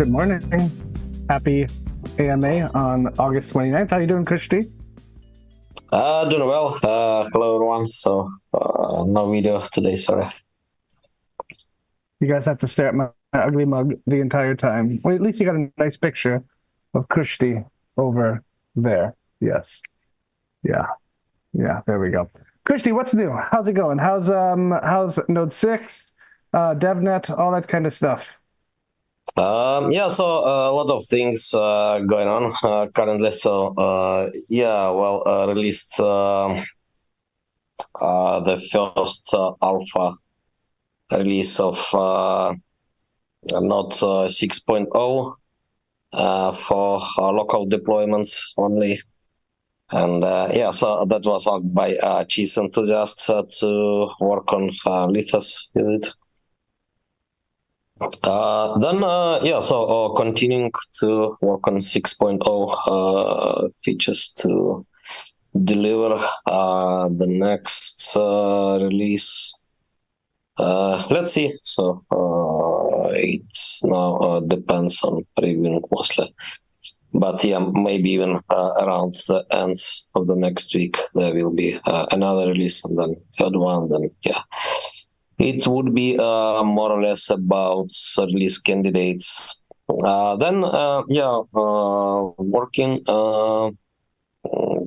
Good morning. Happy AMA on August 29th. How you doing, Kushti? Doing well. Hello everyone. No video today, sorry. You guys have to stare at my ugly mug the entire time. Well, at least you got a nice picture of Kushti over there. Yes. Yeah. Yeah, there we go. Kushti, what's new? How's it going? How's Node 6, DevNet, all that kind of stuff? A lot of things going on currently. Released the first alpha release of Node 6.0 for local deployments only. And that was asked by cheese enthusiasts to work on Lithos with it. Continuing to work on 6.0 features to deliver the next release. Let's see. It now depends on reviewing mostly. But yeah, maybe even around the end of the next week, there will be another release, and then third one, then yeah. It would be more or less about release candidates. Working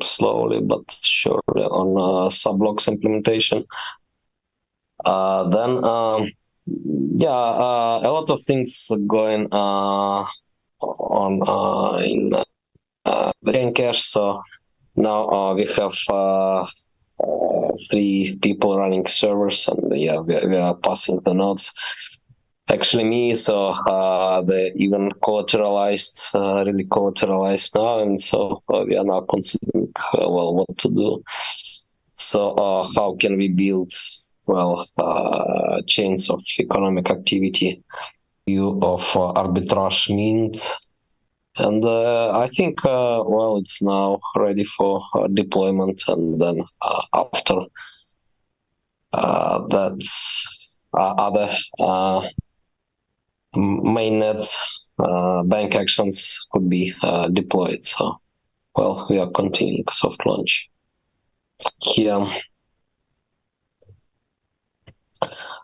slowly but surely on subblocks implementation. A lot of things going on in the chain cache. So now we have 3 people running servers, and we are passing the nodes. Actually, me, they even collateralized, really collateralized now, and we are now considering what to do. How can we build chains of economic activity, view of arbitrage mint. And I think, it's now ready for deployment, and then after that, other mainnet bank actions could be deployed. So, we are continuing soft launch here.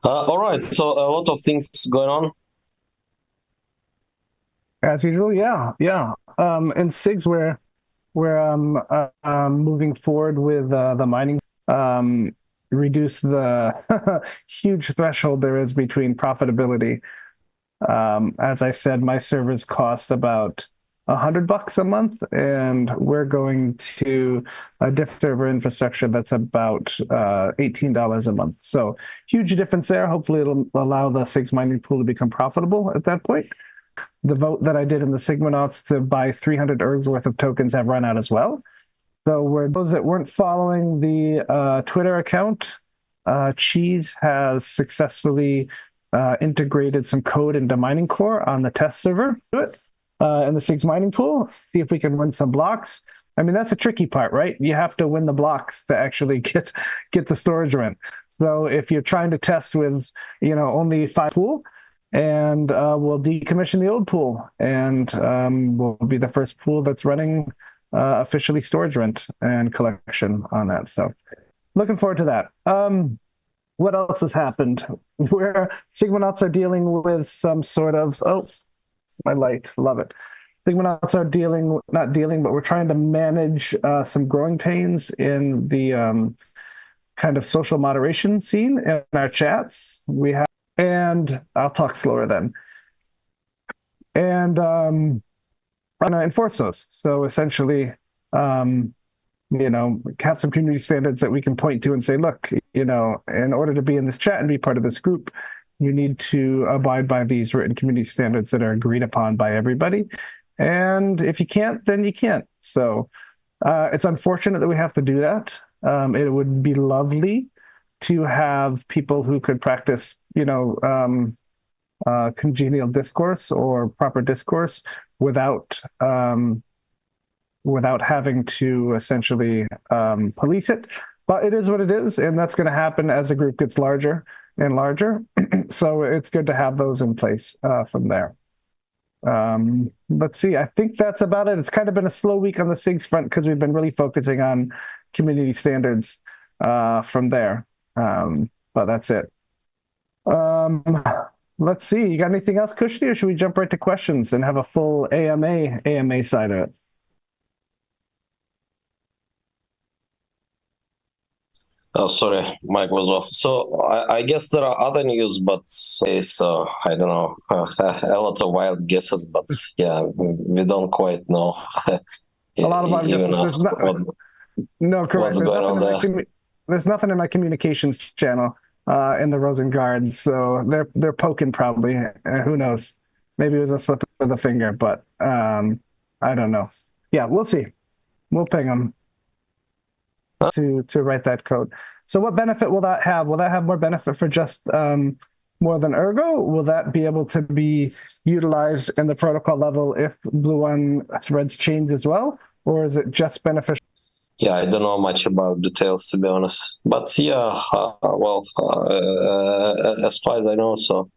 All right, so a lot of things going on. As usual, yeah. In SIGs, we're moving forward with the mining, reduce the huge threshold there is between profitability. As I said, my servers cost about $100 a month, and we're going to a different server infrastructure that's about $18 a month. So huge difference there. Hopefully it'll allow the SIGs mining pool to become profitable at that point. The vote that I did in the Sigmanauts to buy 300 Ergs worth of tokens have run out as well. So those that weren't following the Twitter account, Cheese has successfully integrated some code into Mining Core on the test server in the SIGs mining pool. See if we can win some blocks. I mean, that's the tricky part, right? You have to win the blocks to actually get the storage rent. So if you're trying to test with, only 5 pool, and we'll decommission the old pool, and we'll be the first pool that's running officially storage rent and collection on that. So looking forward to that. What else has happened? Where Sigmanauts are dealing with some sort of, my light, love it. Sigmanauts are but we're trying to manage some growing pains in the kind of social moderation scene in our chats. And I'll talk slower then. And enforce those. So essentially, have some community standards that we can point to and say, look, in order to be in this chat and be part of this group, you need to abide by these written community standards that are agreed upon by everybody. And if you can't, then you can't. So it's unfortunate that we have to do that. It would be lovely to have people who could practice, congenial discourse or proper discourse without having to essentially police it. But it is what it is, and that's going to happen as the group gets larger and larger. So it's good to have those in place from there. Let's see. I think that's about it. It's kind of been a slow week on the SIGs front because we've been really focusing on community standards from there. But that's it. Um, let's see. You got anything else, Kushti, or should we jump right to questions and have a full AMA side of it? Oh, sorry, mic was off. So I guess there are other news, but it's I don't know, a lot of wild guesses. But yeah, we don't quite know A lot of my even guesses. us No, correct. what's going on there. There's nothing in my communications channel in the Rosengards, so they're poking probably. Who knows? Maybe it was a slip of the finger, but I don't know. Yeah, we'll see. We'll ping them to write that code. So what benefit will that have? Will that have more benefit for just more than Ergo? Will that be able to be utilized in the protocol level if Blue One threads change as well? Or is it just beneficial? Yeah, I don't know much about details, to be honest. But yeah, as far as I know, so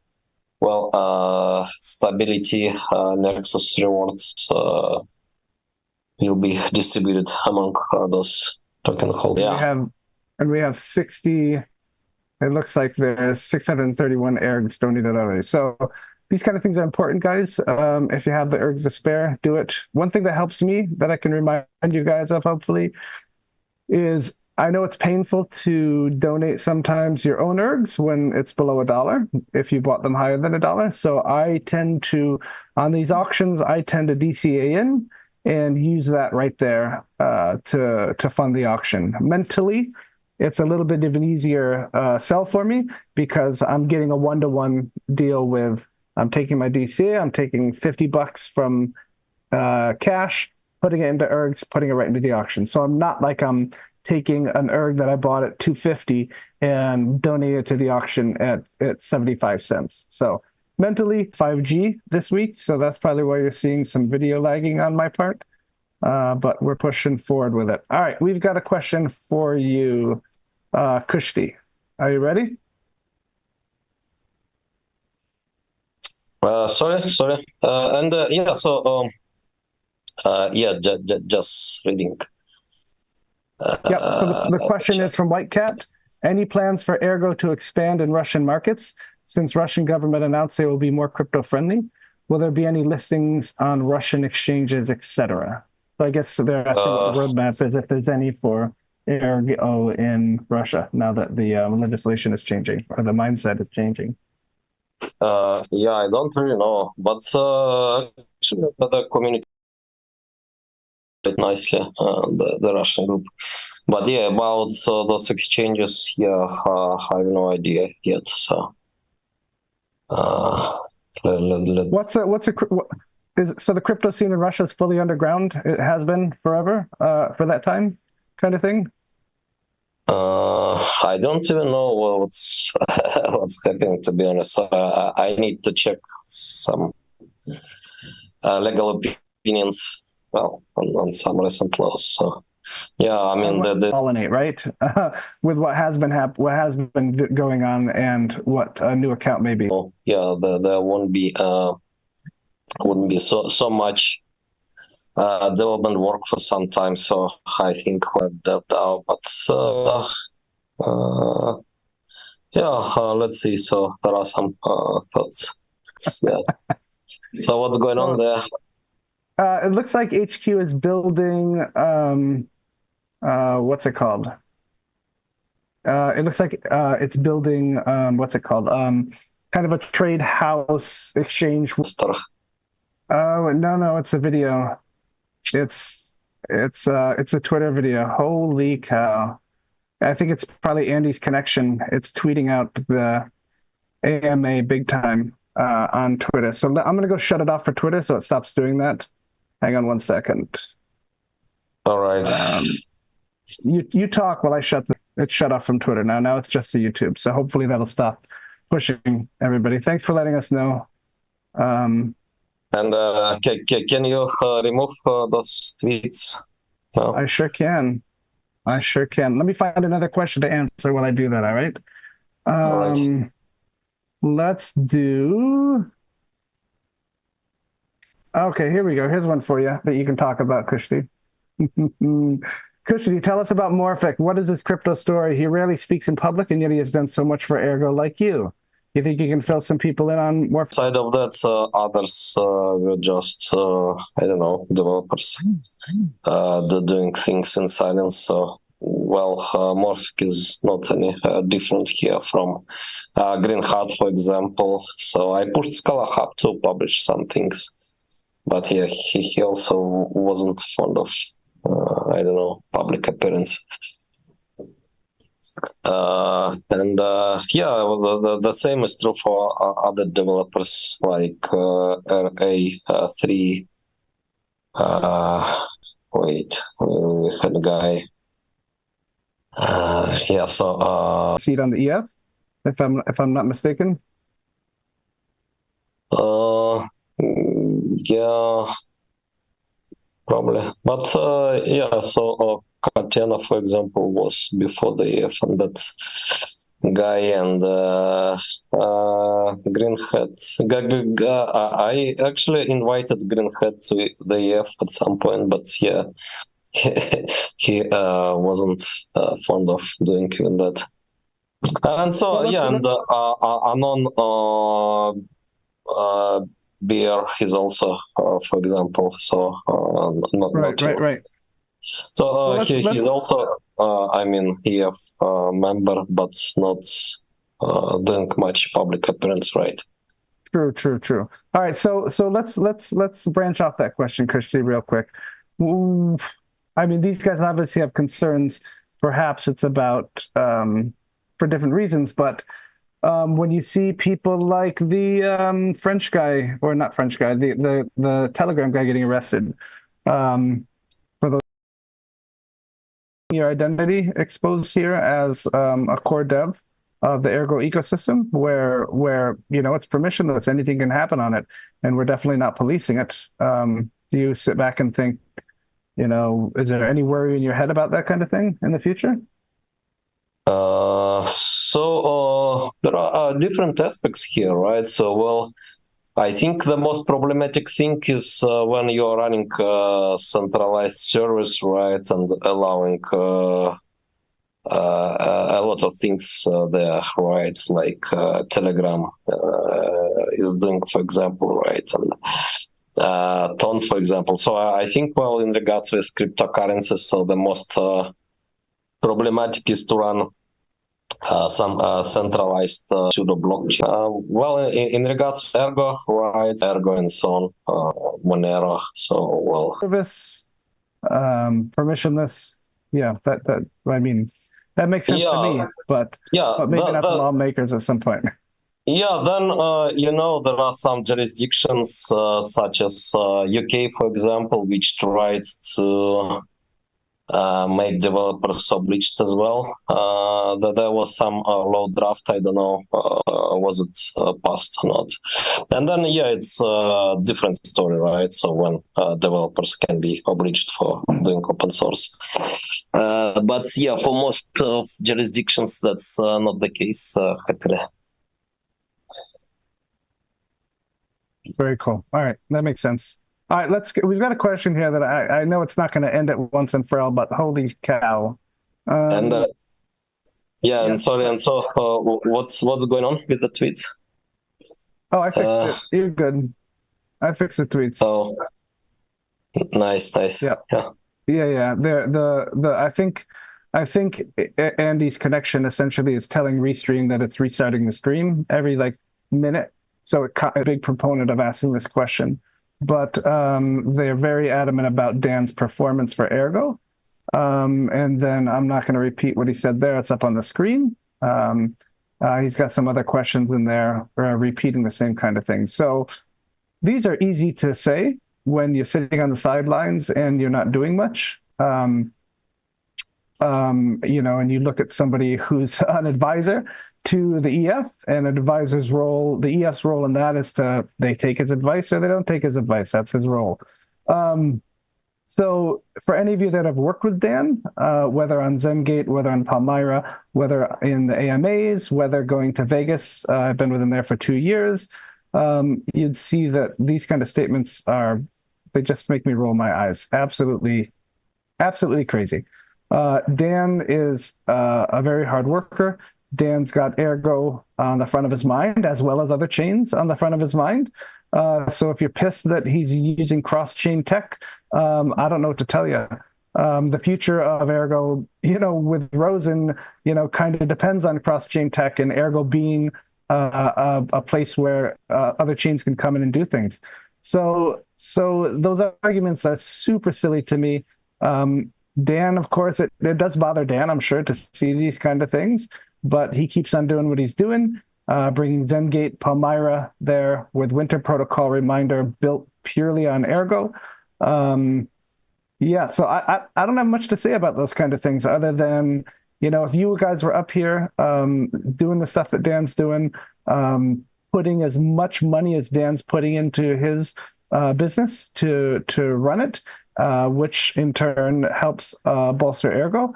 stability Nexus rewards will be distributed among those token holders. Yeah. We have 60. It looks like there's 631 ergs donated already. So these kind of things are important, guys. If you have the ergs to spare, do it. One thing that helps me that I can remind you guys of, hopefully, is I know it's painful to donate sometimes your own ergs when it's below $1 if you bought them higher than $1. So I tend to, on these auctions, I tend to DCA in and use that right there to fund the auction. Mentally, it's a little bit of an easier sell for me because I'm getting a one-to-one deal with, I'm taking my DCA, I'm taking $50 from cash, putting it into ergs, putting it right into the auction. So I'm not like I'm taking an erg that I bought at $2.50 and donating it to the auction at 75 cents. So mentally 5G this week. So that's probably why you're seeing some video lagging on my part. But we're pushing forward with it. All right, we've got a question for you, Kushti. Are you ready? Sorry. Just reading. Yep. So the question is from White Cat. Any plans for Ergo to expand in Russian markets? Since Russian government announced they will be more crypto friendly, will there be any listings on Russian exchanges, etc.? So I guess they're asking what the roadmap is, if there's any for Ergo in Russia now that the legislation is changing or the mindset is changing. Yeah, I don't really know, but actually the community nicely the Russian group. But yeah, about those exchanges, yeah, I have no idea yet. So so the crypto scene in Russia is fully underground? It has been forever for that time, kind of thing. I don't even know what's what's happening, to be honest. I need to check some legal opinions. Well, on some recent laws. So yeah, I mean pollinate, right? With what has been going on and what a new account may be. Yeah, there wouldn't be so much development work for some time. So I think we're developed out, but let's see. So there are some thoughts. Yeah. So what's going on there? It looks like HQ is building. What's it called? It looks like it's building. What's it called? Kind of a trade house exchange. Oh no, it's a video. It's a Twitter video. Holy cow! I think it's probably Andy's connection. It's tweeting out the AMA big time on Twitter. So I'm gonna go shut it off for Twitter so it stops doing that. Hang on 1 second. All right. You talk while I shut off from Twitter now. Now it's just the YouTube. So hopefully that'll stop pushing everybody. Thanks for letting us know. And can you remove those tweets? No? I sure can. Let me find another question to answer while I do that. All right. All right. Let's do. Okay, here we go. Here's one for you that you can talk about, Kushti. Kushti, tell us about Morphic. What is his crypto story? He rarely speaks in public, and yet he has done so much for Ergo like you. You think you can fill some people in on Morphic? Side of that, others were just, I don't know, developers doing things in silence. So, well, Morphic is not any different here from Green Hat, for example. So I pushed Scala Hub to publish some things. But yeah, he also wasn't fond of, I don't know, public appearance. Yeah, the same is true for other developers like RA3. Wait, we had a guy. Yeah, so Seat on the EF, if I'm not mistaken. Yeah, probably. But yeah, so Katena, for example, was before the EF, and that's guy and Green Hat. I actually invited Green Hat to the EF at some point, but yeah, he wasn't fond of doing even that. And so Well, yeah, and Anon Beer is also, for example, so not right. So Well, he's also, I mean, EF member, but not doing much public appearance, right? True. All right, so let's branch off that question, Kushti, real quick. I mean, these guys obviously have concerns. Perhaps it's about for different reasons, but when you see people like the French guy, or not French guy, the Telegram guy getting arrested for those your identity exposed here as a core dev of the Ergo ecosystem, where you know it's permissionless, anything can happen on it, and we're definitely not policing it. Do you sit back and think, you know, is there any worry in your head about that kind of thing in the future? There are different aspects here, right? So, well, I think the most problematic thing is when you're running a centralized service, right, and allowing a lot of things there, right, like Telegram is doing, for example, right, and Ton, for example. So I think, well, in regards with cryptocurrencies, so the most problematic is to run some centralized pseudo blockchain. Well, in regards to Ergo, right, Ergo and so on, Monero. So, well, Service, permissionless. Yeah, that I mean, that makes sense to me, but maybe not the lawmakers at some point. Yeah, then you know, there are some jurisdictions such as UK, for example, which tried to make developers obliged as well. There was some law draft, I don't know, was it passed or not. And then, yeah, it's a different story, right? So when developers can be obliged for doing open source. But yeah, for most of jurisdictions, that's not the case, happily. Very cool. All right, that makes sense. All right, we've got a question here that I know it's not going to end at once and for all, but holy cow. And yeah, and sorry, and so what's going on with the tweets? Oh, I fixed it. You're good. I fixed the tweets. Oh, nice. Yeah. I think Andy's connection essentially is telling Restream that it's restarting the stream every like minute. So it a big proponent of asking this question, but they're very adamant about Dan's performance for Ergo. And then I'm not going to repeat what he said there. It's up on the screen. He's got some other questions in there repeating the same kind of thing. So these are easy to say when you're sitting on the sidelines and you're not doing much. You know, and you look at somebody who's an advisor to the EF, and an advisor's role, the EF's role in that is they take his advice or they don't take his advice. That's his role. So for any of you that have worked with Dan, whether on Zengate, whether on Palmyra, whether in the AMAs, whether going to Vegas, I've been with him there for 2 years. you'd see that these kind of statements they just make me roll my eyes. Absolutely, absolutely crazy. Dan is a very hard worker. Dan's got Ergo on the front of his mind, as well as other chains on the front of his mind. So if you're pissed that he's using cross-chain tech, I don't know what to tell you. The future of Ergo, with Rosen, kind of depends on cross-chain tech and Ergo being a place where other chains can come in and do things. So those arguments are super silly to me. Dan, of course, it does bother Dan, I'm sure, to see these kind of things, but he keeps on doing what he's doing, bringing Zengate Palmyra there with Winter Protocol Reminder built purely on Ergo. Yeah, so I don't have much to say about those kind of things other than, if you guys were up here doing the stuff that Dan's doing, putting as much money as Dan's putting into his business to run it, which in turn helps bolster Ergo,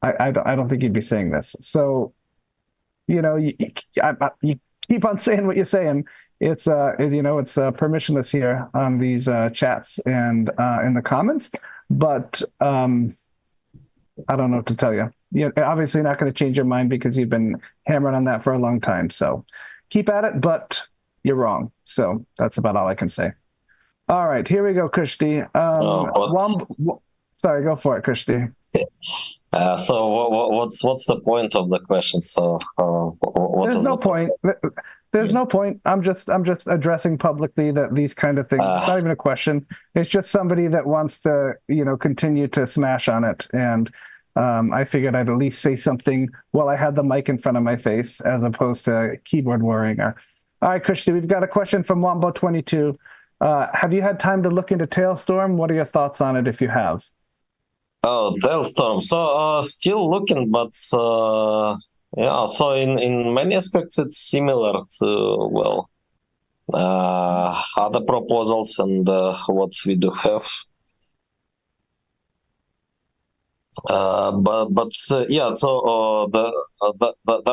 I don't think you'd be saying this. So, you keep on saying what you're saying. It's permissionless here on these chats and in the comments, but I don't know what to tell you. You're obviously not going to change your mind because you've been hammering on that for a long time. So keep at it, but you're wrong. So that's about all I can say. All right, here we go, Kushti. Sorry, go for it, Kushti. So what's the point of the question? So there's no point. There's no point. I'm just addressing publicly that these kind of things. It's not even a question. It's just somebody that wants to continue to smash on it, and I figured I'd at least say something while I had the mic in front of my face, as opposed to keyboard warrior. All right, Kushti, we've got a question from Wombo22. Have you had time to look into Tailstorm? What are your thoughts on it if you have? Oh, Tailstorm. So still looking, but yeah. So in many aspects, it's similar to other proposals and what we do have. But yeah. So there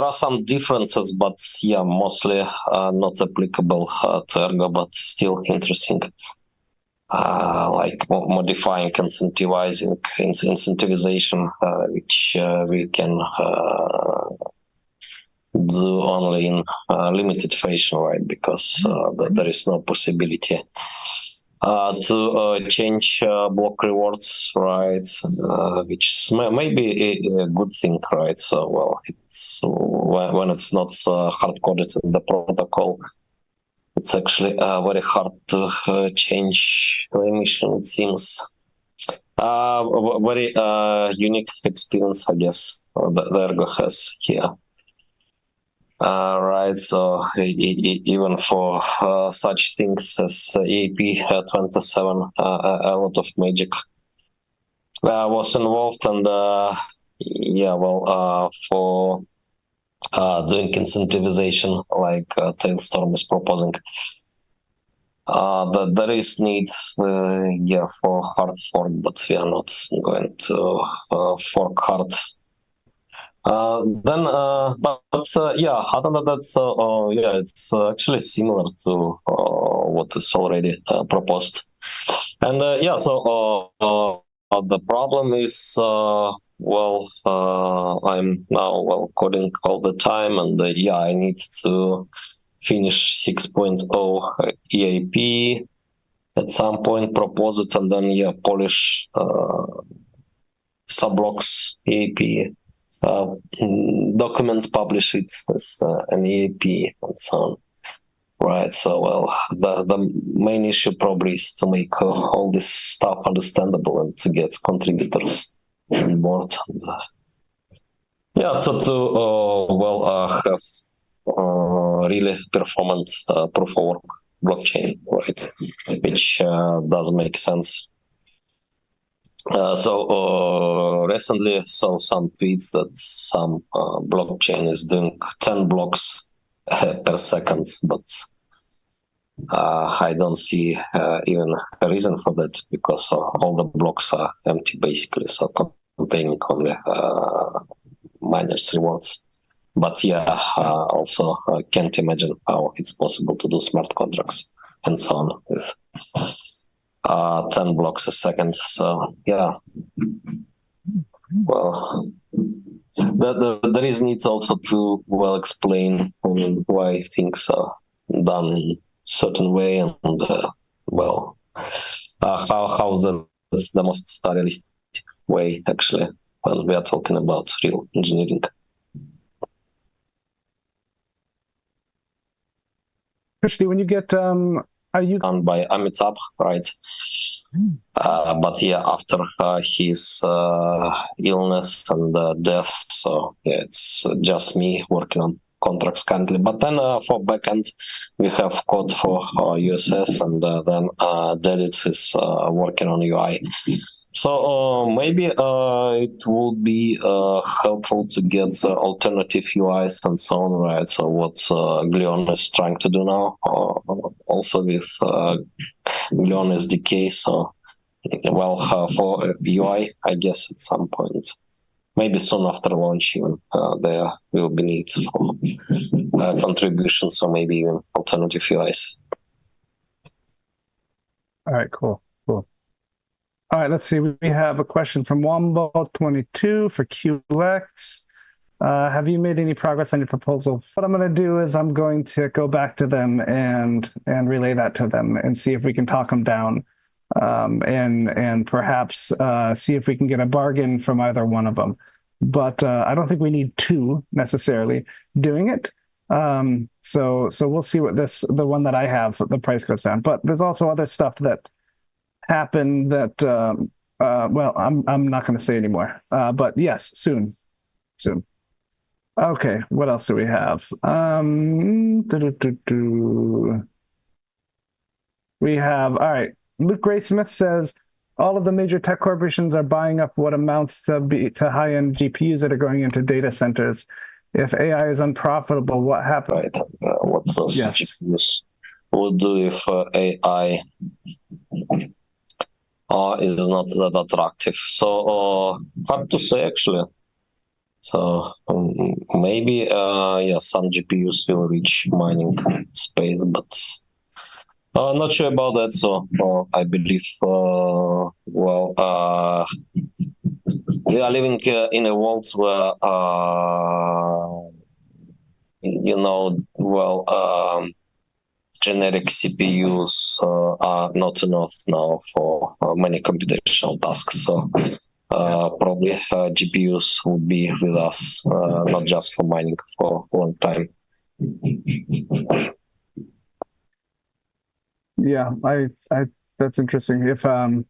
are some differences, but yeah, mostly not applicable to Ergo, but still interesting. Like modifying, incentivization, which we can do only in limited fashion, right? Because there is no possibility to change block rewards, right? Which may be a good thing, right? So, it's when it's not hard-coded in the protocol, it's actually very hard to change the emission, it seems. Very unique experience, I guess, that Ergo has here. Right, so even for such things as EAP 27, a lot of magic was involved, and for doing incentivization like Tailstorm is proposing, that there is need for hard fork, but we are not going to fork hard. Other than that, it's actually similar to what is already proposed. And the problem is, I'm now coding all the time, and I need to finish 6.0 EAP at some point, propose it, and then polish subblocks EAP. Document, publish it as an EAP, and so on. Right, so the main issue probably is to make all this stuff understandable and to get contributors on board. And, have really performant proof of work blockchain, right? Which does make sense. Recently saw some tweets that some blockchain is doing 10 blocks per second, but I don't see even a reason for that, because all the blocks are empty basically, so containing only miners rewards. But yeah, also can't imagine how it's possible to do smart contracts and so on with 10 blocks a second. So yeah, well, the reason it's also to well explain why things are done in certain way and that's the most realistic way actually when we are talking about real engineering. Kushti, when you get are you Done by Amitabh, right? But yeah, after his illness and death, so yeah, it's just me working on contracts currently. But then for backend, we have code for USS, and then Dedit is working on UI. So maybe it would be helpful to get alternative UIs and so on, right? So what Glion is trying to do now, also with Glion SDK. So well, for UI, I guess at some point, maybe soon after launch, even there will be needs for contributions or maybe even alternative UIs. all right, cool. All right, let's see. We have a question from Wombo22 for QX. Have you made any progress on your proposal? What I'm going to do is I'm going to go back to them and relay that to them and see if we can talk them down, and perhaps see if we can get a bargain from either one of them. But I don't think we need two necessarily doing it. So we'll see what the one that I have, the price goes down. But there's also other stuff that happen that well, I'm not going to say anymore. But yes, soon. Okay, what else do we have? We have, all right, Luke Graysmith says all of the major tech corporations are buying up what amounts to high-end GPUs that are going into data centers. If AI is unprofitable, what happens? Right. What those GPUs would do if AI is not that attractive. So hard to say actually. So maybe some GPUs will reach mining space, but not sure about that. So I believe we are living in a world where generic CPUs are not enough now for many computational tasks. So probably GPUs would be with us, not just for mining for a long time. Yeah, I that's interesting. If I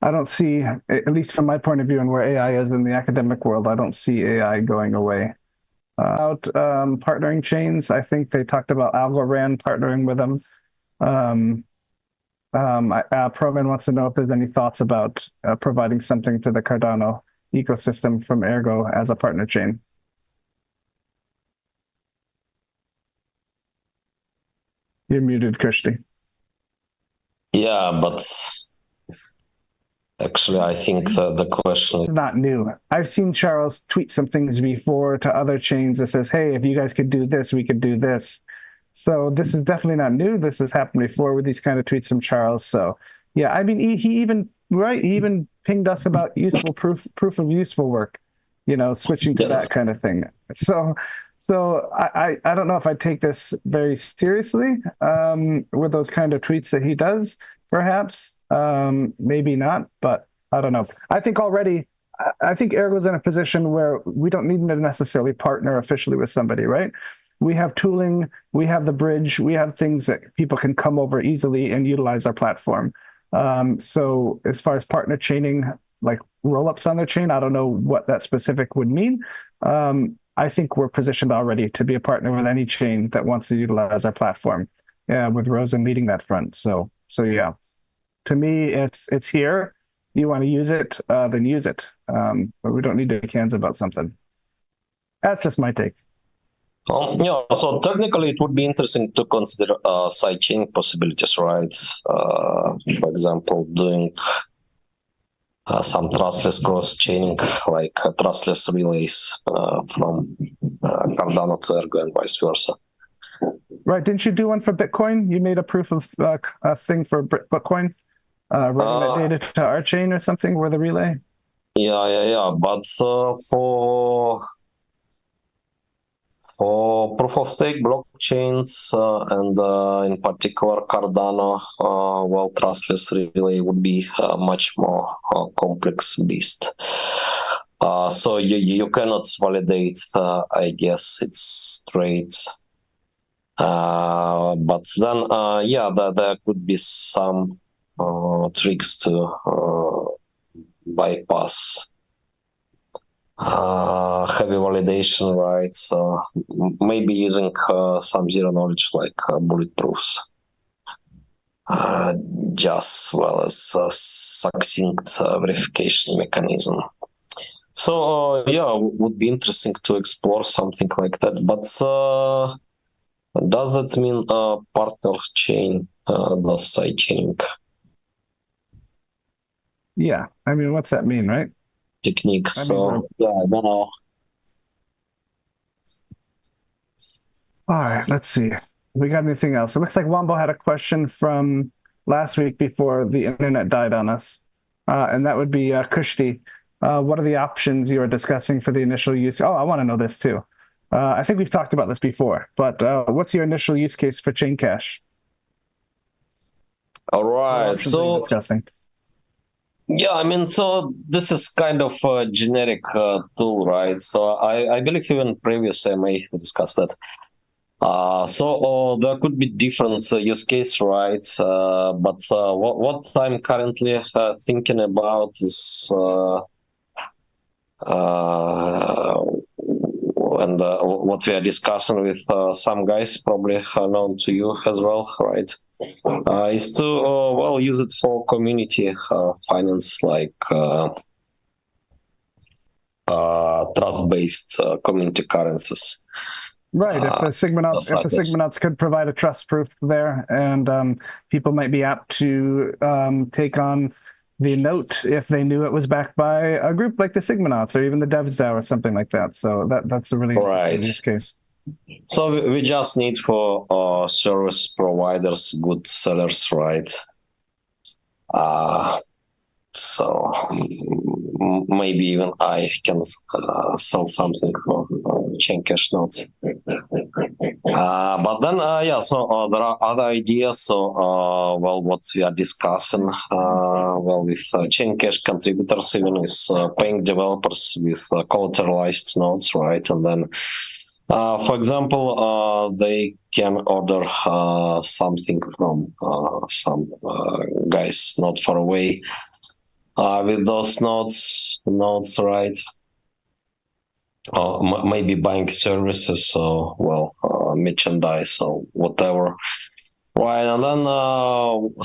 don't see, at least from my point of view and where AI is in the academic world, I don't see AI going away. About partnering chains, I think they talked about Algorand partnering with them. Provan wants to know if there's any thoughts about providing something to the Cardano ecosystem from Ergo as a partner chain. You're muted, Kushti. Yeah, but actually, I think the question is not new. I've seen Charles tweet some things before to other chains that says, hey, if you guys could do this, we could do this. So this is definitely not new. This has happened before with these kind of tweets from Charles. So yeah, I mean, he even pinged us about useful proof of useful work, switching to that kind of thing. So I don't know if I take this very seriously with those kind of tweets that he does, perhaps. Maybe not, but I don't know. I think Ergo's in a position where we don't need to necessarily partner officially with somebody, right? We have tooling, we have the bridge, we have things that people can come over easily and utilize our platform. So as far as partner chaining, like roll-ups on their chain, I don't know what that specific would mean. I think we're positioned already to be a partner with any chain that wants to utilize our platform, with Rosen leading that front. So yeah. To me, it's here. You want to use it, then use it. But we don't need to make hands about something. That's just my take. So technically, it would be interesting to consider sidechain possibilities, right? For example, doing some trustless cross-chaining, like trustless relays from Cardano to Ergo and vice versa. Right. Didn't you do one for Bitcoin? You made a proof of a thing for Bitcoin, running that data to our chain or something with a relay? Yeah. But for proof of stake blockchains and in particular Cardano, well, trustless relay would be a much more complex beast. So you cannot validate, I guess, its traits. But then, yeah, there could be some tricks to bypass heavy validation, right? So maybe using some zero knowledge like bulletproofs, just well as a succinct verification mechanism. So yeah, would be interesting to explore something like that. But does that mean partner chain, does side chaining Yeah. I mean, what's that mean, right? techniques? So yeah, I don't know. All right, let's see. We got anything else? It looks like Wombo had a question from last week before the internet died on us, and that would be Kushti. What are the options you are discussing for the initial use? Oh, I want to know this too. I think we've talked about this before, but what's your initial use case for chain cash? All right, so discussing. Yeah, I mean, so this is kind of a generic tool, right? So I believe even previously I may have discussed that. So there could be different use case, right? But what I'm currently thinking about is and what we are discussing with some guys, probably known to you as well, right? Is to well use it for community finance, like trust-based community currencies. Right. If the Sigmanauts could provide a trust proof there, and people might be apt to take on the note if they knew it was backed by a group like the Sigmanauts or even the DevDAO or something like that. So that's a really interesting use case. So we just need for service providers, good sellers, right? So maybe even I can sell something for chain cash notes. But then, yeah, so there are other ideas. So, well, what we are discussing, well, with chain cash contributors even is paying developers with collateralized nodes, right? And then, for example, they can order something from some guys not far away with those nodes, right? Maybe buying services or merchandise or whatever, right? And then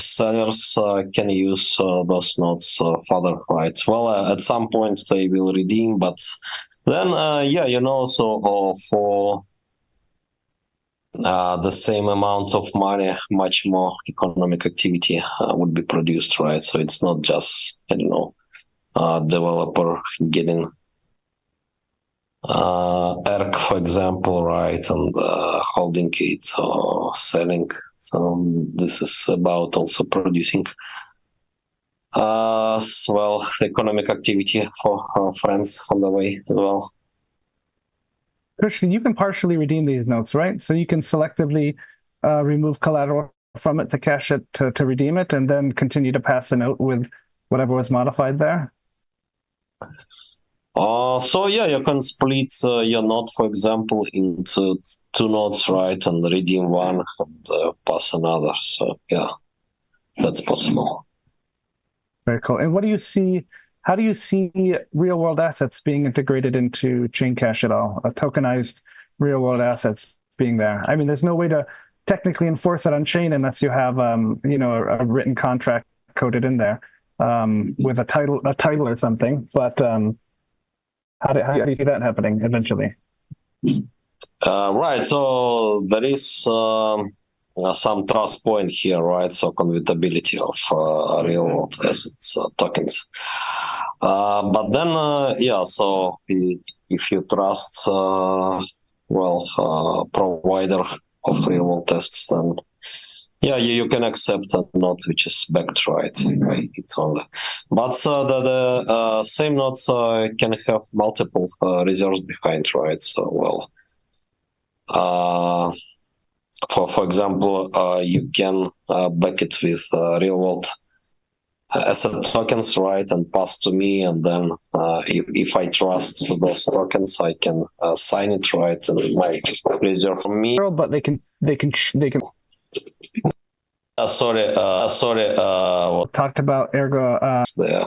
sellers can use those nodes further, right? Well, at some point they will redeem, but then yeah, so for the same amount of money, much more economic activity would be produced, right? So it's not just, I don't know, developer getting Ergo, for example, right, and holding it or selling. So this is about also producing well, economic activity for friends on the way as well. Kushti, you can partially redeem these notes, right? So you can selectively remove collateral from it to cash it to redeem it, and then continue to pass a note with whatever was modified there. So yeah, you can split your node, for example, into two nodes, right, and redeem one and pass another. So yeah, that's possible. Very cool. And what do you see? How do you see real-world assets being integrated into chain cash at all? Tokenized real-world assets being there. I mean, there's no way to technically enforce it on chain unless you have, a written contract coded in there with a title or something. But how do you see that happening eventually? Right. So there is some trust point here, right? So convertibility of real world assets tokens. But then, yeah. So if you trust provider of real-world tests, then yeah, you can accept a node which is backed right by it only. But the same nodes can have multiple reserves behind, right? So, well, for example, you can back it with real-world asset tokens, right, and pass to me, and then if I trust those tokens, I can sign it, right, and my reserve from me. But they can Sorry. talked about Ergo. There.